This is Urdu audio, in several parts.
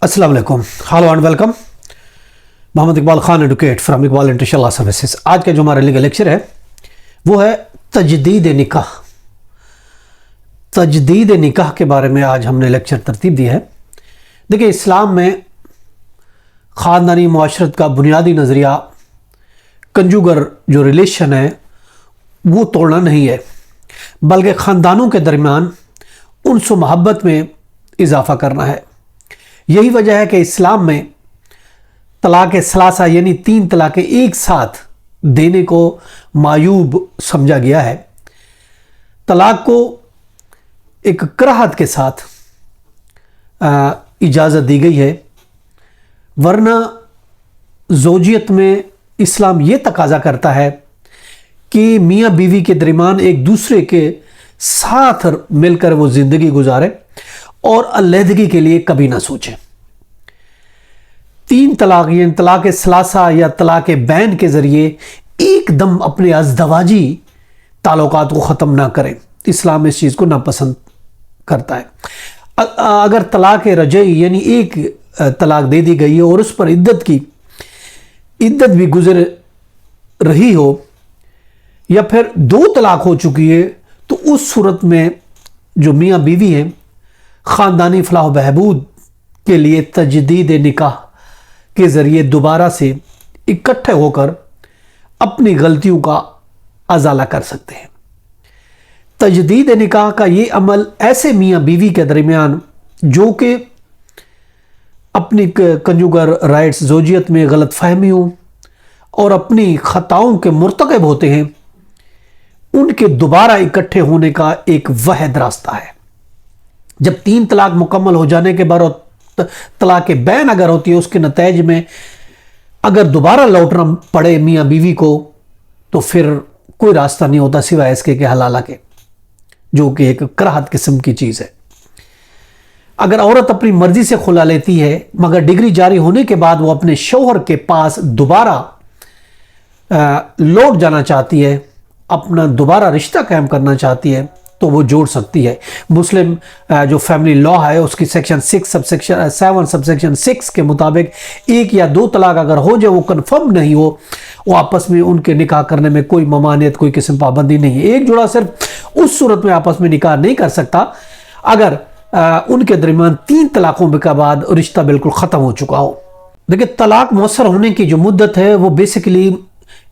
السلام علیکم، hello and welcome. Muhammad Iqbal Khan advocate from Iqbal international law services. آج کا جو ہمارا لیگل لیکچر ہے وہ ہے تجدید نکاح۔ تجدید نکاح کے بارے میں آج ہم نے لیکچر ترتیب دی ہے۔ دیکھیں، اسلام میں خاندانی معاشرت کا بنیادی نظریہ کنجوگر جو ریلیشن ہے وہ توڑنا نہیں ہے، بلکہ خاندانوں کے درمیان انس و محبت میں اضافہ کرنا ہے۔ یہی وجہ ہے کہ اسلام میں طلاق ثلاثہ یعنی 3 طلاقیں ایک ساتھ دینے کو معیوب سمجھا گیا ہے۔ طلاق کو ایک کراہت کے ساتھ اجازت دی گئی ہے، ورنہ زوجیت میں اسلام یہ تقاضا کرتا ہے کہ میاں بیوی کے درمیان ایک دوسرے کے ساتھ مل کر وہ زندگی گزارے اور علیحدگی کے لیے کبھی نہ سوچیں۔ 3 طلاق یعنی طلاق ثلاثہ یا طلاق بین کے ذریعے ایک دم اپنے ازدواجی تعلقات کو ختم نہ کریں۔ اسلام اس چیز کو ناپسند کرتا ہے۔ اگر طلاق رجعی یعنی ایک طلاق دے دی گئی ہے اور اس پر عدت بھی گزر رہی ہو، یا پھر 2 طلاق ہو چکی ہے، تو اس صورت میں جو میاں بیوی ہیں خاندانی فلاح و بہبود کے لیے تجدید نکاح کے ذریعے دوبارہ سے اکٹھے ہو کر اپنی غلطیوں کا ازالہ کر سکتے ہیں۔ تجدید نکاح کا یہ عمل ایسے میاں بیوی کے درمیان جو کہ اپنی کنجوگر رائٹس زوجیت میں غلط فہمیوں اور اپنی خطاؤں کے مرتکب ہوتے ہیں، ان کے دوبارہ اکٹھے ہونے کا ایک واحد راستہ ہے۔ جب 3 طلاق مکمل ہو جانے کے بعد طلاق بین اگر ہوتی ہے، اس کے نتائج میں اگر دوبارہ لوٹنا پڑے میاں بیوی کو، تو پھر کوئی راستہ نہیں ہوتا سوائے اس کے حلالہ کے، جو کہ ایک کراہت قسم کی چیز ہے۔ اگر عورت اپنی مرضی سے خلا لیتی ہے مگر ڈگری جاری ہونے کے بعد وہ اپنے شوہر کے پاس دوبارہ لوٹ جانا چاہتی ہے، اپنا دوبارہ رشتہ قائم کرنا چاہتی ہے، تو وہ جوڑ سکتی ہے۔ مسلم جو فیملی لا ہے اس کی سیکشن 7 سب سیکشن 6 کے مطابق 1 یا 2 طلاق اگر ہو جائے، وہ کنفرم نہیں ہو، وہ آپس میں ان کے نکاح کرنے میں کوئی ممانعت، کوئی قسم پابندی نہیں ہے۔ ایک جوڑا صرف اس صورت میں آپس میں نکاح نہیں کر سکتا اگر ان کے درمیان 3 طلاقوں کے بعد رشتہ بالکل ختم ہو چکا ہو۔ دیکھیں، طلاق مؤثر ہونے کی جو مدت ہے وہ بیسیکلی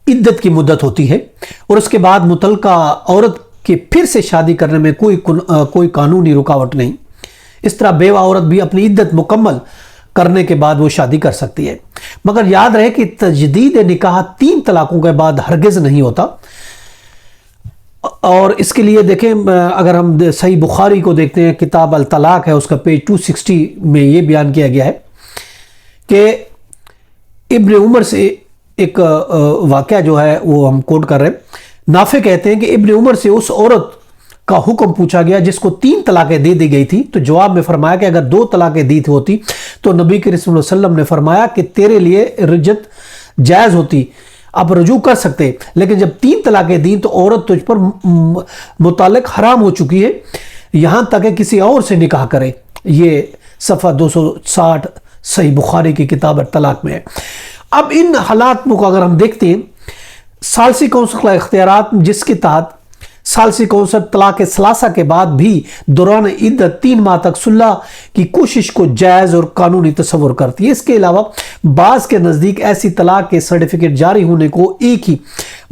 عدت کی مدت ہوتی ہے، اور اس کے بعد متعلقہ عورت کہ پھر سے شادی کرنے میں کوئی قانونی رکاوٹ نہیں۔ اس طرح بیوہ عورت بھی اپنی عدت مکمل کرنے کے بعد وہ شادی کر سکتی ہے۔ مگر یاد رہے کہ تجدید نکاح 3 طلاقوں کے بعد ہرگز نہیں ہوتا، اور اس کے لیے دیکھیں، اگر ہم صحیح بخاری کو دیکھتے ہیں، کتاب الطلاق ہے، اس کا پیج 260 میں یہ بیان کیا گیا ہے کہ ابن عمر سے ایک واقعہ جو ہے وہ ہم کوٹ کر رہے ہیں۔ نافع کہتے ہیں کہ ابن عمر سے اس عورت کا حکم پوچھا گیا جس کو 3 طلاقیں دے دی گئی تھی، تو جواب میں فرمایا کہ اگر 2 طلاقیں دی ہوتی تو نبی کریم صلی اللہ علیہ وسلم نے فرمایا کہ تیرے لیے رجعت جائز ہوتی، آپ رجوع کر سکتے، لیکن جب 3 طلاقیں دیں تو عورت تجھ پر متعلق حرام ہو چکی ہے، یہاں تک کہ کسی اور سے نکاح کرے۔ یہ صفحہ 260 صحیح بخاری کی کتاب الطلاق میں ہے۔ اب ان حالات کو اگر ہم دیکھتے ہیں، ثالثی کونسل کا اختیارات جس کے تحت ثالثی کونسل طلاق ثلاثہ کے بعد بھی دوران عدت 3 ماہ تک صلح کی کوشش کو جائز اور قانونی تصور کرتی ہے۔ اس کے علاوہ بعض کے نزدیک ایسی طلاق کے سرٹیفکیٹ جاری ہونے کو ایک ہی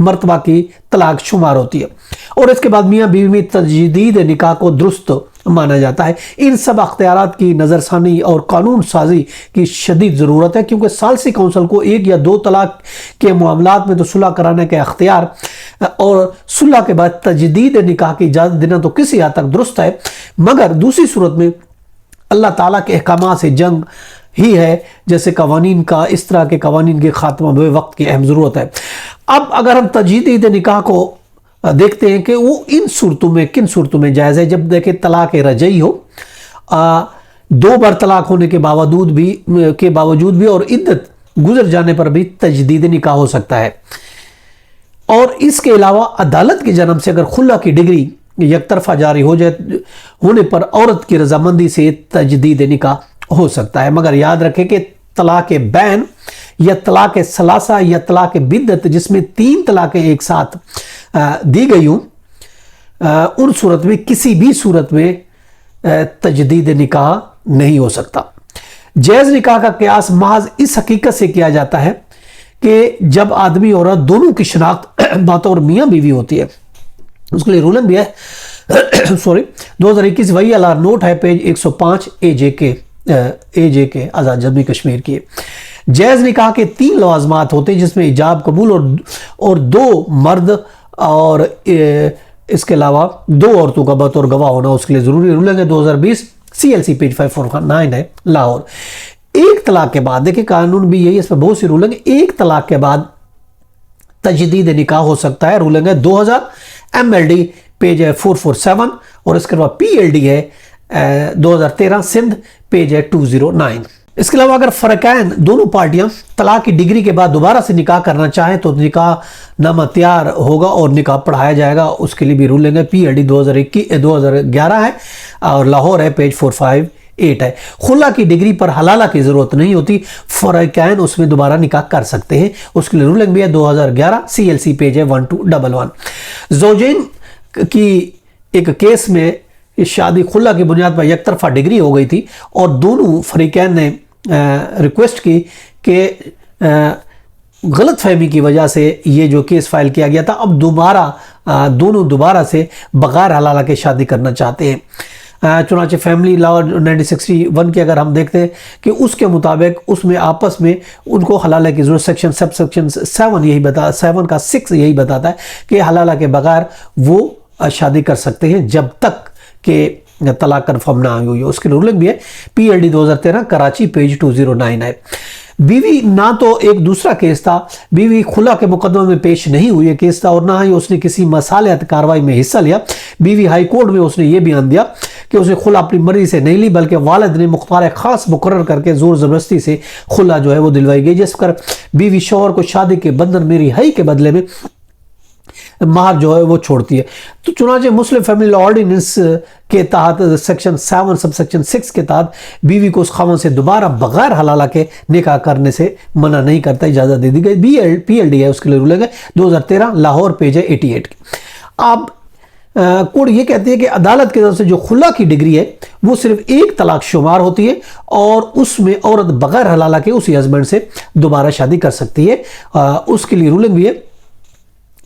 مرتبہ کی طلاق شمار ہوتی ہے، اور اس کے بعد میاں بیوی میں تجدید نکاح کو درست مانا جاتا ہے۔ ان سب اختیارات کی نظر ثانی اور قانون سازی کی شدید ضرورت ہے، کیونکہ ثالثی کونسل کو 1 یا 2 طلاق کے معاملات میں تو صلح کرانے کے اختیار اور صلح کے بعد تجدید نکاح کی اجازت دینا تو کسی حد تک درست ہے، مگر دوسری صورت میں اللہ تعالیٰ کے احکامات سے جنگ ہی ہے، جیسے قوانین کا، اس طرح کے قوانین کے خاتمہ بے وقت کی اہم ضرورت ہے۔ اب اگر ہم تجدید نکاح کو دیکھتے ہیں کہ وہ کن صورتوں میں جائز ہے، جب دیکھیں طلاق رجعی ہو، 2 بار طلاق ہونے کے باوجود بھی اور عدت گزر جانے پر بھی تجدید نکاح ہو سکتا ہے۔ اور اس کے علاوہ عدالت کی جانب سے اگر خلا کی ڈگری یک طرفہ جاری ہو جائے ہونے پر عورت کی رضامندی سے تجدید نکاح ہو سکتا ہے، مگر یاد رکھیں کہ طلاق بین یا طلاق ثلاثہ یا طلاق بدعت جس میں 3 طلاقیں ایک ساتھ دی گئی ہوں، ان صورت میں کسی بھی صورت میں تجدید نکاح نہیں ہو سکتا۔ جائز نکاح کا قیاس محض اس حقیقت سے کیا جاتا ہے کہ جب آدمی اور عورت دونوں کی شناخت بطور میاں بیوی ہوتی ہے، اس کے لیے رولنگ بھی ہے 2021 وہی الار نوٹ ہے پیج 105 اے جے کے آزاد جمہوریہ کشمیر کی۔ جائز نکاح کے 3 لوازمات ہوتے ہیں جس میں ایجاب قبول اور 2 مرد اور اس کے علاوہ 2 عورتوں کا بطور گواہ ہونا اس کے لیے ضروری۔ رولنگ ہے 2020 CLC پیج 549 ہے لاہور۔ ایک طلاق کے بعد دیکھیں قانون بھی یہی، اس میں بہت سی رولنگ، ایک طلاق کے بعد تجدید نکاح ہو سکتا ہے۔ رولنگ ہے 2000 MLD پیج ہے 447 اور اس کے بعد PLD ہے 2013 سندھ پیج ہے 209۔ اس کے علاوہ اگر فریقین دونوں پارٹیاں طلاق کی ڈگری کے بعد دوبارہ سے نکاح کرنا چاہیں تو نکاح نامہ تیار ہوگا اور نکاح پڑھایا جائے گا، اس کے لیے بھی رولنگ ہے PLD 2011 ہے اور لاہور ہے پیج 458 ہے۔ خلا کی ڈگری پر حلالہ کی ضرورت نہیں ہوتی، فریقین اس میں دوبارہ نکاح کر سکتے ہیں، اس کے لیے رولنگ بھی ہے 2011 CLC پیج ہے 1211۔ زوجین کی ایک کیس میں شادی خلا کی بنیاد پر یک طرفہ ڈگری ہو گئی تھی اور دونوں فریقین نے ریکویسٹ کی کہ غلط فہمی کی وجہ سے یہ جو کیس فائل کیا گیا تھا، اب دونوں دوبارہ سے بغیر حلالہ کے شادی کرنا چاہتے ہیں۔ چنانچہ فیملی لا 1961 کے اگر ہم دیکھتے ہیں کہ اس کے مطابق اس میں آپس میں ان کو حلالہ کی ضرورت سیکشن 7 یہی 7 کا 6 یہی بتاتا ہے کہ حلالہ کے بغیر وہ شادی کر سکتے ہیں جب تک کہ طلاق کنفرم نہ ہوئی۔ اس کی رولنگ بھی ہے PLD 2013 کراچی پیج 209 ہے۔ بیوی نہ تو ایک دوسرا کیس تھا، بیوی خلا کے مقدمے میں پیش نہیں ہوئی کیس تھا اور نہ ہی اس نے کسی مصالحت کاروائی میں حصہ لیا۔ بیوی ہائی کورٹ میں اس نے یہ بیان دیا کہ اسے خلا اپنی مرضی سے نہیں لی بلکہ والد نے مختار خاص مقرر کر کے زور زبردستی سے خلا جو ہے وہ دلوائی گئی، جس پر بیوی شوہر کو شادی کے بندھن میں رہائی کے بدلے میں مہر جو ہے وہ چھوڑتی ہے۔ تو چنانچہ مسلم فیملی لا آرڈیننس کے تحت سیکشن 7 سب سیکشن 6 کے تحت بیوی کو اس خاوند سے دوبارہ بغیر حلالہ کے نکاح کرنے سے منع نہیں کرتا، اجازت دے دی گئی۔ PLD ہے اس کے لیے رولنگ ہے 2013 لاہور پیج ہے 88 کی۔ اب کوڑ یہ کہتی ہے کہ عدالت کی طرف سے جو خلا کی ڈگری ہے وہ صرف ایک طلاق شمار ہوتی ہے اور اس میں عورت بغیر حلالہ کے اسی ہسبینڈ سے دوبارہ شادی کر سکتی ہے، اس کے لیے رولنگ بھی ہے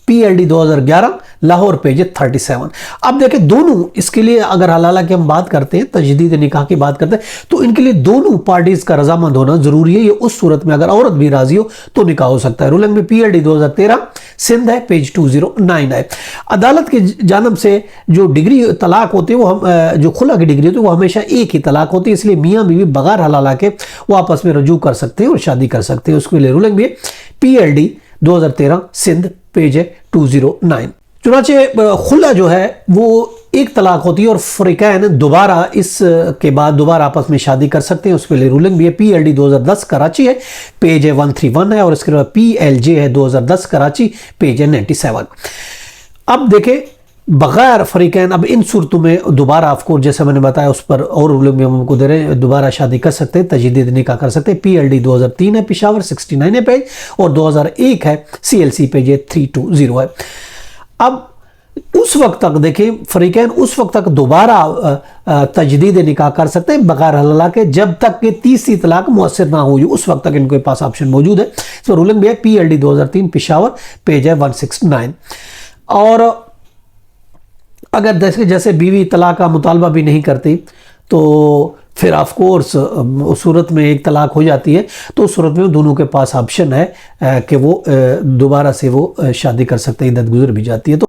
PLD 2011 لاہور پیج 37۔ اب دیکھیں دونوں اس کے لیے اگر حلالہ کی ہم بات کرتے ہیں، تجدید نکاح کی بات کرتے ہیں تو ان کے لیے دونوں پارٹیز کا رضامند ہونا ضروری ہے۔ یہ اس صورت میں اگر عورت بھی راضی ہو تو نکاح ہو سکتا ہے۔ رولنگ میں PLD 2013 سندھ ہے پیج 209 ہے۔ عدالت کی جانب سے جو ڈگری طلاق ہوتی ہے وہ جو خلا کی ڈگری ہوتی ہے وہ ہمیشہ ایک ہی طلاق ہوتی ہے، اس لیے میاں بیوی بغیر حلالہ کے وہ آپس میں رجوع کر سکتے ہیں اور شادی کر سکتے ہیں۔ اس کے لیے رولنگ بھی PLD 2013 سندھ پیج 209۔ چنانچہ خلا جو ہے وہ ایک طلاق ہوتی ہے اور فریقین دوبارہ اس کے بعد دوبارہ آپس میں شادی کر سکتے ہیں، اس کے لیے رولنگ بھی ہے PLD 2010 کراچی ہے پیج 131 ہے اور اس کے بعد PLJ ہے 2010 کراچی پیج 97۔ اب دیکھیں بغیر فریقین اب ان صورتوں میں دوبارہ آف کورس جیسے میں نے بتایا اس پر اور رولنگ میں ہم کو دے رہے ہیں، دوبارہ شادی کر سکتے ہیں، تجدید نکاح کر سکتے ہیں۔ PLD 2003 ہے پشاور 69 ہے پیج اور 2001 ہے CLC پیج 320 ہے۔ اب اس وقت تک دیکھیں فریقین اس وقت تک دوبارہ تجدید نکاح کر سکتے ہیں بغیر حلالہ کے جب تک کہ تیسری طلاق مؤثر نہ ہوئی، اس وقت تک ان کے پاس آپشن موجود ہے۔ اس میں رولنگ بھی ہے PLD 2003 پشاور پیج 169۔ اور اگر جیسے بیوی طلاق کا مطالبہ بھی نہیں کرتی تو پھر آف کورس اس صورت میں ایک طلاق ہو جاتی ہے، تو اس صورت میں دونوں کے پاس آپشن ہے کہ وہ دوبارہ سے وہ شادی کر سکتے ہیں، عدت گزر بھی جاتی ہے تو